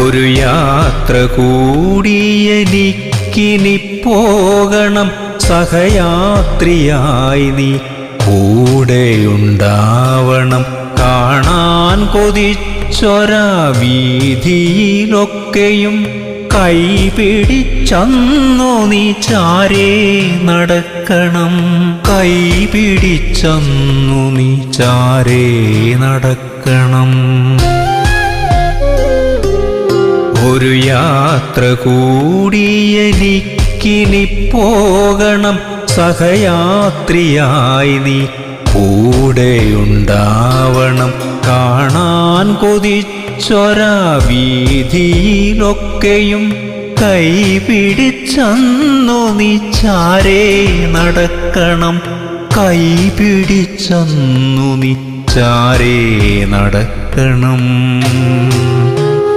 ഒരു യാത്ര കൂടി എനിക്കിനി പോകണം, സഹയാത്രിയായി നീ കൂടെയുണ്ടാവണം. കാണാൻ കൊതിച്ചൊരാ വീതിയിലൊക്കെയും കൈപിടിച്ചന്നു നീ ചാരേ നടക്കണം. കൈപിടിച്ചന്നു നീ ചാരേ നടക്കണം. ഒരു യാത്ര കൂടി എനിക്കിനി പോകണം, സഹയാത്രിയായി നീ കൂടെയുണ്ടാവണം. കാണാൻ കൊതിച്ചൊരാ വീതിയിലൊക്കെയും കൈപിടിച്ചന്നു നീ ചാരേ നടക്കണം. കൈപിടിച്ചന്നു നീ ചാരേ നടക്കണം.